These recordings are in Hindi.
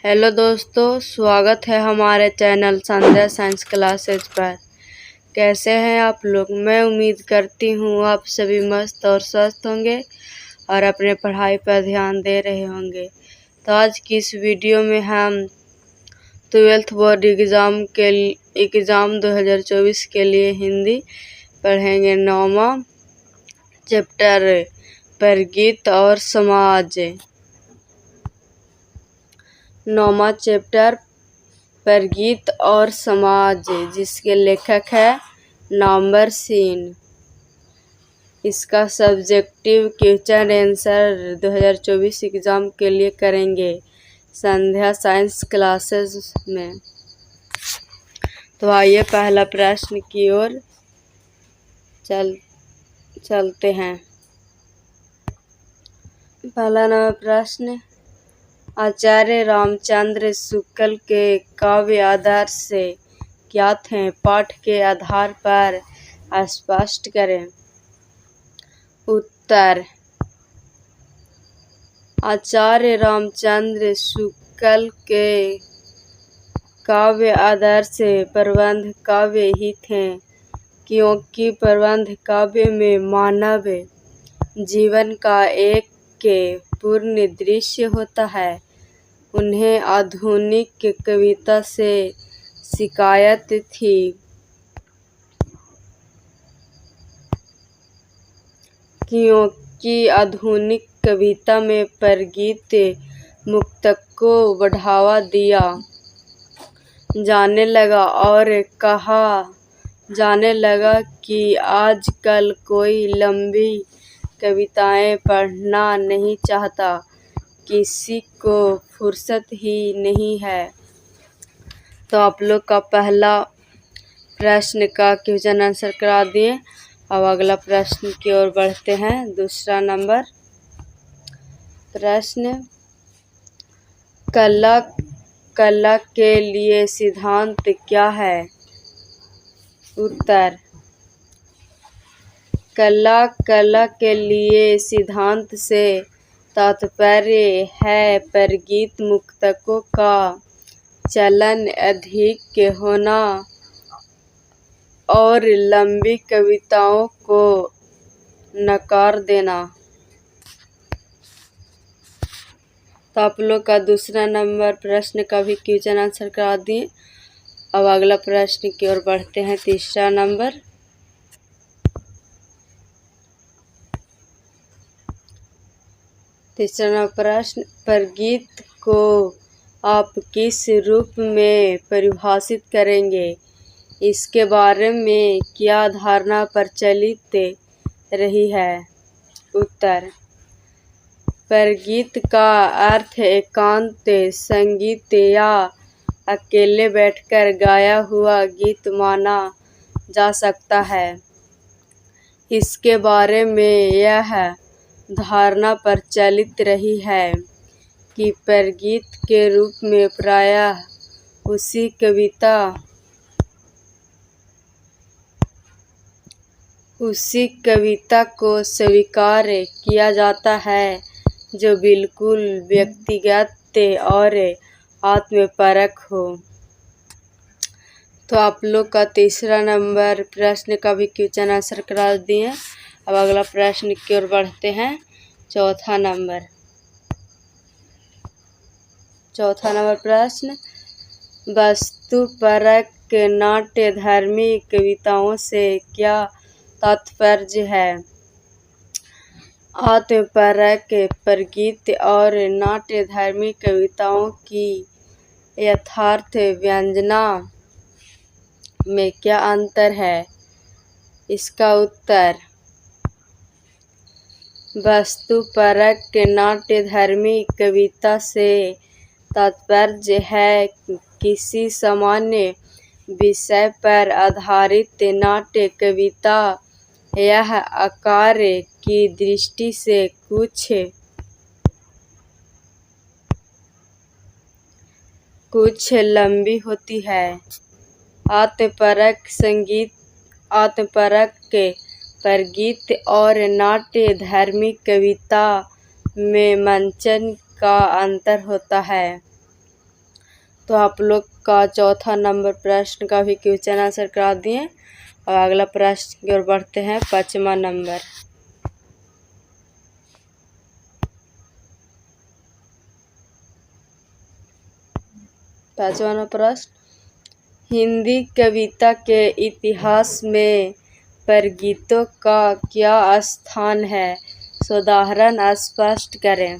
हेलो दोस्तों, स्वागत है हमारे चैनल संध्या साइंस क्लासेज पर। कैसे हैं आप लोग? मैं उम्मीद करती हूँ आप सभी मस्त और स्वस्थ होंगे और अपने पढ़ाई पर ध्यान दे रहे होंगे। तो आज की इस वीडियो में हम 12th बोर्ड एग्ज़ाम 2024 के लिए हिंदी पढ़ेंगे। 9वां चैप्टर पर गीत और समाज। 9वां चैप्टर पर गीत और समाज, जिसके लेखक है नामवर सिंह। इसका सब्जेक्टिव क्वेश्चन आंसर 2024 एग्ज़ाम के लिए करेंगे संध्या साइंस क्लासेस में। तो आइए पहला प्रश्न की ओर चलते हैं। पहला नंबर प्रश्न, आचार्य रामचंद्र शुक्ल के काव्य आदर्श क्या थे? पाठ के आधार पर स्पष्ट करें। उत्तर, आचार्य रामचंद्र शुक्ल के काव्य आदर्श प्रबंध काव्य ही थे, क्योंकि प्रबंध काव्य में मानव जीवन का एक पूर्ण दृश्य होता है। उन्हें आधुनिक कविता से शिकायत थी, क्योंकि आधुनिक कविता में परगीत मुक्तक को बढ़ावा दिया जाने लगा और कहा जाने लगा कि आजकल कोई लंबी कविताएं पढ़ना नहीं चाहता, किसी को फुर्सत ही नहीं है। तो आप लोग का पहला प्रश्न का क्वेश्चन आंसर करा दिए। अब अगला प्रश्न की ओर बढ़ते हैं। दूसरा नंबर प्रश्न, कला के लिए सिद्धांत क्या है? उत्तर, कला के लिए सिद्धांत से तात्पर्य है परगीत मुक्तकों का चलन अधिक होना और लंबी कविताओं को नकार देना। तो आप लोग का दूसरा नंबर प्रश्न का भी क्वेश्चन आंसर करा दिए। अब अगला प्रश्न की ओर बढ़ते हैं। तीसरा नंबर प्रश्न, परगीत को आप किस रूप में परिभाषित करेंगे? इसके बारे में क्या धारणा प्रचलित रही है? उत्तर, परगीत का अर्थ एकांत संगीत या अकेले बैठकर गाया हुआ गीत माना जा सकता है। इसके बारे में यह धारणा प्रचलित रही है कि परगीत के रूप में प्रायः उसी कविता को स्वीकार किया जाता है जो बिल्कुल व्यक्तिगत और आत्मपरक हो। तो आप लोग का तीसरा नंबर प्रश्न का भी क्वेश्चन आंसर करा दिए। अब अगला प्रश्न की ओर बढ़ते हैं। चौथा नंबर प्रश्न, वस्तुपरक नाट्यधर्मी कविताओं से क्या तात्पर्य है? आत्मपरक परगीत और नाट्यधर्मी कविताओं की यथार्थ व्यंजना में क्या अंतर है? इसका उत्तर, वस्तुपरक नाट्यधर्मी कविता से तात्पर्य है किसी सामान्य विषय पर आधारित नाट्य कविता। यह आकार की दृष्टि से कुछ लंबी होती है। आत्मपरक परगीत और नाट्यधर्मी कविता में मंचन का अंतर होता है। तो आप लोग का चौथा नंबर प्रश्न का भी क्वेश्चन आंसर करा दिए। और अगला प्रश्न की ओर बढ़ते हैं, 5वां नंबर। पांचवा प्रश्न, हिंदी कविता के इतिहास में परगीतों का क्या स्थान है? उदाहरण स्पष्ट करें।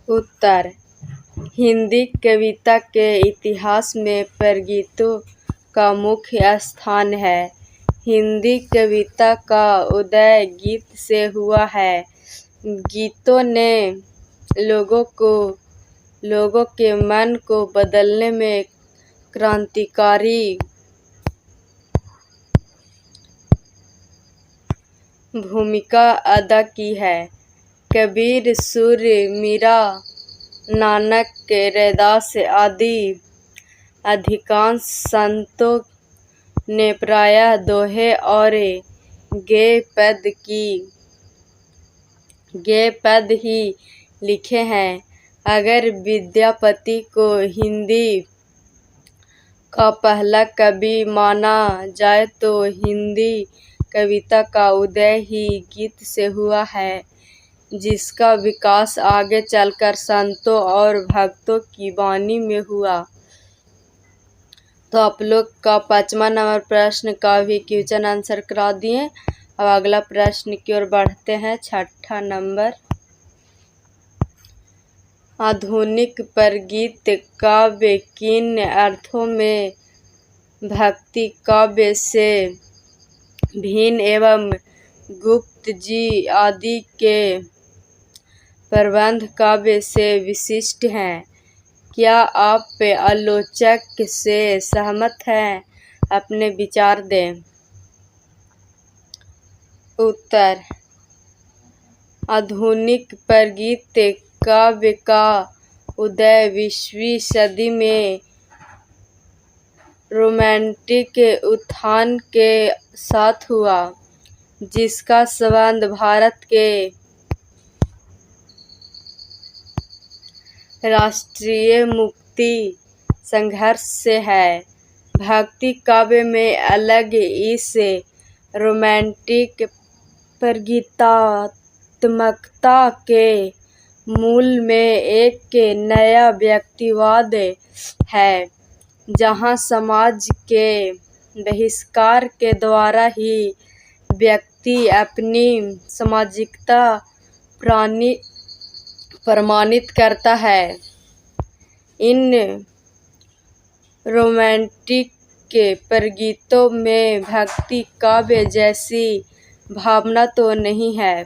उत्तर, हिंदी कविता के इतिहास में परगीतों का मुख्य स्थान है। हिंदी कविता का उदय गीत से हुआ है। गीतों ने लोगों के मन को बदलने में क्रांतिकारी भूमिका अदा की है। कबीर, सूर्य, मीरा, नानक, रैदास आदि अधिकांश संतों ने प्रायः दोहे और गेय पद ही लिखे हैं। अगर विद्यापति को हिंदी का पहला कवि माना जाए तो हिंदी कविता का उदय ही गीत से हुआ है, जिसका विकास आगे चलकर संतों और भक्तों की वाणी में हुआ। तो आप लोग का 5वां नंबर प्रश्न का भी क्वेश्चन आंसर करा दिए। अब अगला प्रश्न की ओर बढ़ते हैं, 6ठा नंबर। आधुनिक परगीत काव्य किन अर्थों में भक्ति काव्य से भिन्न एवं गुप्त जी आदि के प्रबंध काव्य से विशिष्ट हैं? क्या आप आलोचक से सहमत हैं? अपने विचार दें। उत्तर, आधुनिक परगीत काव्य का उदय 20वीं सदी में रोमांटिक उत्थान के साथ हुआ, जिसका संबंध भारत के राष्ट्रीय मुक्ति संघर्ष से है। भक्ति काव्य में अलग इस रोमांटिक प्रगीतात्मकता के मूल में एक नया व्यक्तिवाद है, जहाँ समाज के बहिष्कार के द्वारा ही व्यक्ति अपनी सामाजिकता प्रमाणित करता है। इन रोमांटिक परगीतों में भक्ति काव्य जैसी भावना तो नहीं है,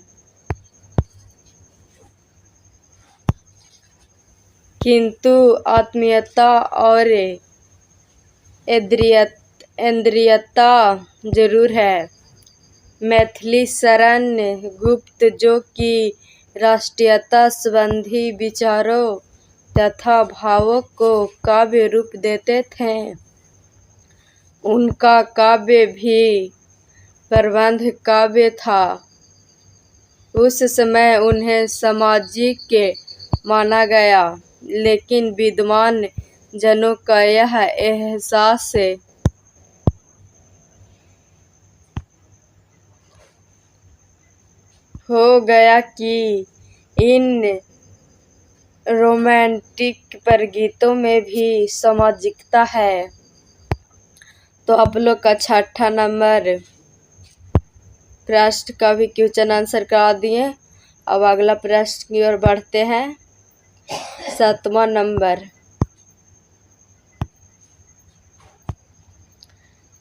किंतु आत्मीयता और इंद्रियता जरूर है। मैथिली शरण गुप्त, जो कि राष्ट्रीयता संबंधी विचारों तथा भावों को काव्य रूप देते थे, उनका काव्य भी प्रबंध काव्य था। उस समय उन्हें सामाजिक माना गया, लेकिन विद्वान जनों का यह एहसास हो गया कि इन रोमांटिक परगीतों में भी सामाजिकता है। तो आप लोग का 6ठा नंबर प्रश्न का भी क्वेश्चन आंसर करा दिए। अब अगला प्रश्न की ओर बढ़ते हैं, 7वां नंबर।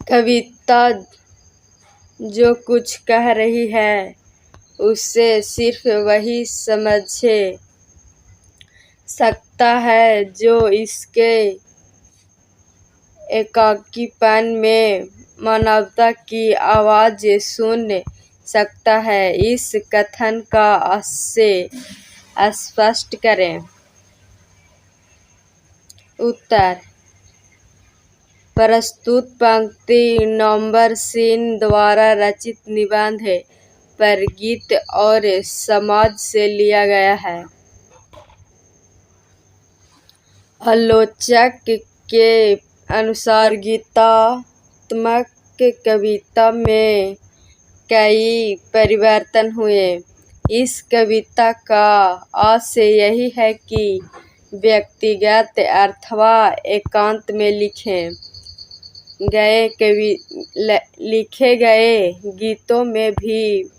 कविता जो कुछ कह रही है उसे सिर्फ वही समझ सकता है जो इसके एकाकीपन में मानवता की आवाज सुन सकता है। इस कथन का से स्पष्ट करें। उत्तर, प्रस्तुत पंक्ति नवंबर सेन द्वारा रचित निबंध परगीत और समाज से लिया गया है। आलोचक के अनुसार गीतात्मक कविता में कई परिवर्तन हुए। इस कविता का आशय यही है कि व्यक्तिगत अथवा एकांत में लिखे गए गीतों में भी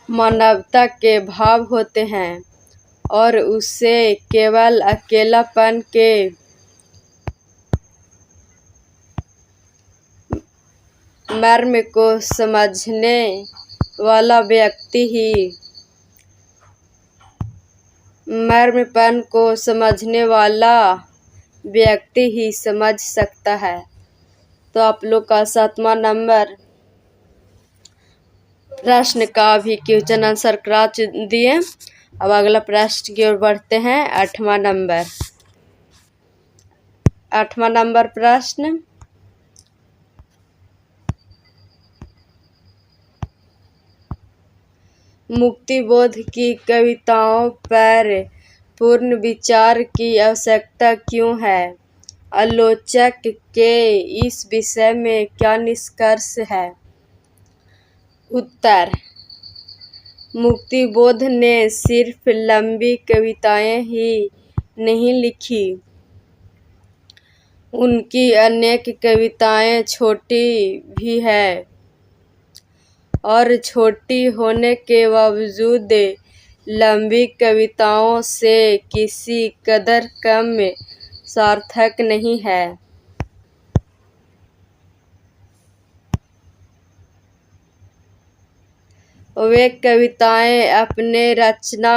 मानवता के भाव होते हैं और उसे केवल अकेलापन के मर्म को समझने वाला व्यक्ति ही समझ सकता है। तो आप लोग का 7वां नंबर प्रश्न का भी क्वेश्चन आंसर करा दिए। अब अगला प्रश्न की ओर बढ़ते हैं। 8वां नंबर प्रश्न, मुक्तिबोध की कविताओं पर पूर्ण विचार की आवश्यकता क्यों है? आलोचक के इस विषय में क्या निष्कर्ष है? उत्तर, मुक्तिबोध ने सिर्फ लंबी कविताएं ही नहीं लिखी, उनकी अनेक कविताएं छोटी भी हैं और छोटी होने के बावजूद लंबी कविताओं से किसी कदर कम सार्थक नहीं है। वे कविताएं अपने रचना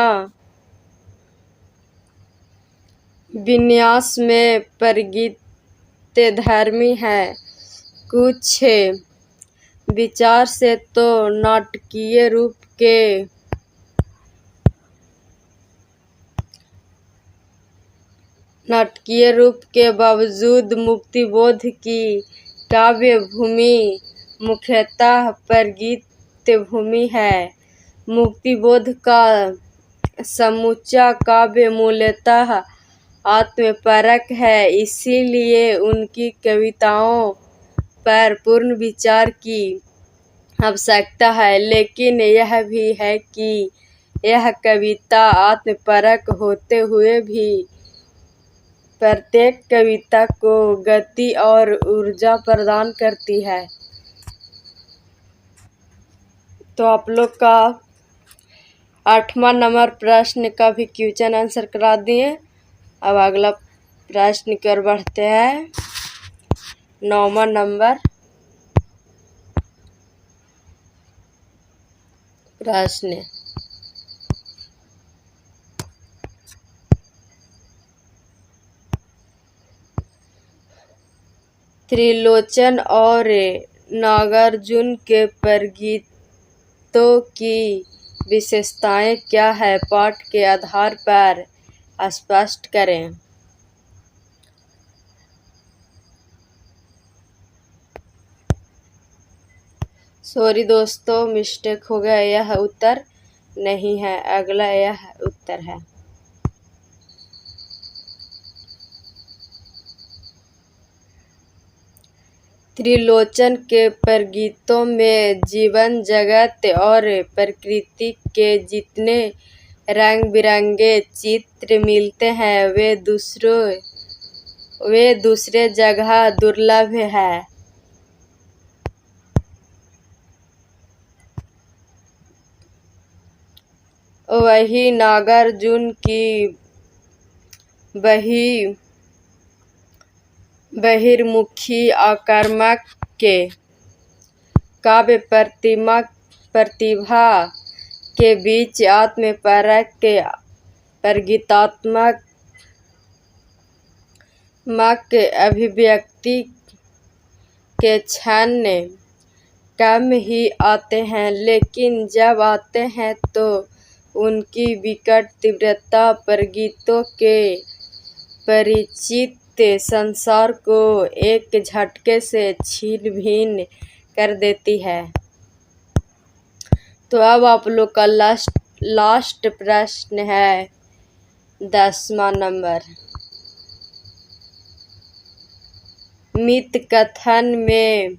विन्यास में परिगीतधर्मी हैं। कुछ विचार से तो नाटकीय रूप के बावजूद मुक्तिबोध की काव्य भूमि मुख्यतः परिगीत भूमि है। मुक्तिबोध का समूचा काव्य मूलतः आत्मपरक है, इसीलिए उनकी कविताओं पर पूर्ण विचार की आवश्यकता है। लेकिन यह भी है कि यह कविता आत्मपरक होते हुए भी प्रत्येक कविता को गति और ऊर्जा प्रदान करती है। तो आप लोग का 8वां नंबर प्रश्न का भी क्वेश्चन आंसर करा दिए। अब अगला प्रश्न की ओर बढ़ते हैं। 9वां नंबर प्रश्न, त्रिलोचन और नागार्जुन के परिगीतों की विशेषताएं क्या है? पाठ के आधार पर स्पष्ट करें। सॉरी दोस्तों, मिस्टेक हो गया, यह उत्तर नहीं है, अगला यह उत्तर है। त्रिलोचन के परिगीतों में जीवन जगत और प्रकृति के जितने रंग बिरंगे चित्र मिलते हैं वे दूसरे जगह दुर्लभ है। वही नागार्जुन की बहिर्मुखी आक्रामक के काव्य प्रतिभा के बीच आत्मपरक प्रगीतात्मक अभिव्यक्ति के क्षण कम ही आते हैं, लेकिन जब आते हैं तो उनकी विकट तीव्रता प्रगीतों के परिचित संसार को एक झटके से छीन भिन्न कर देती है। तो अब आप लोग का लास्ट प्रश्न है 10वां नंबर। मित कथन में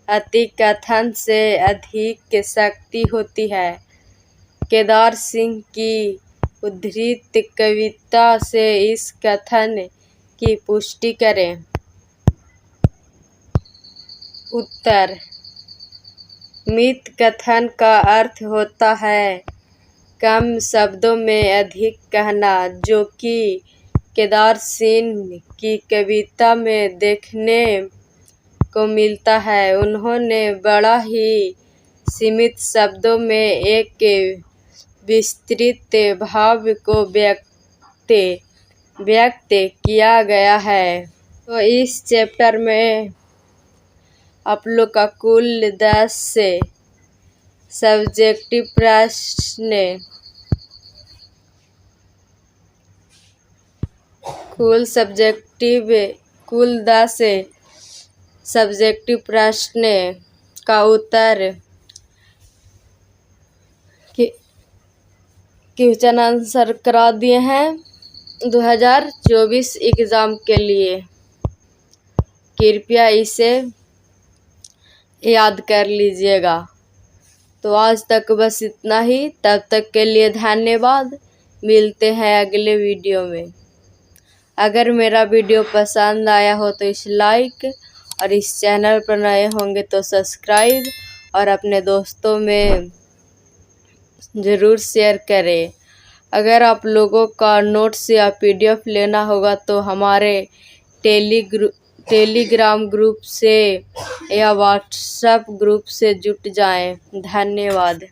अति कथन से अधिक शक्ति होती है। केदार सिंह की उद्धृत कविता से इस कथन की पुष्टि करें। उत्तर: मित कथन का अर्थ होता है कम शब्दों में अधिक कहना, जो कि केदार सिंह की कविता में देखने को मिलता है। उन्होंने बड़ा ही सीमित शब्दों में एक विस्तृत भाव को व्यक्त किया गया है। तो इस चैप्टर में आप लोग का कुल 10 सब्जेक्टिव प्रश्न कुल 10 सब्जेक्टिव प्रश्न का उत्तर क्वेश्चन आंसर करा दिए हैं 2024 एग्ज़ाम के लिए। कृपया इसे याद कर लीजिएगा। तो आज तक बस इतना ही। तब तक के लिए धन्यवाद। मिलते हैं अगले वीडियो में। अगर मेरा वीडियो पसंद आया हो तो इसे लाइक और इस चैनल पर नए होंगे तो सब्सक्राइब और अपने दोस्तों में ज़रूर शेयर करें। अगर आप लोगों का नोट्स या PDF लेना होगा तो हमारे टेलीग्राम ग्रुप से या व्हाट्सएप ग्रुप से जुट जाएं। धन्यवाद।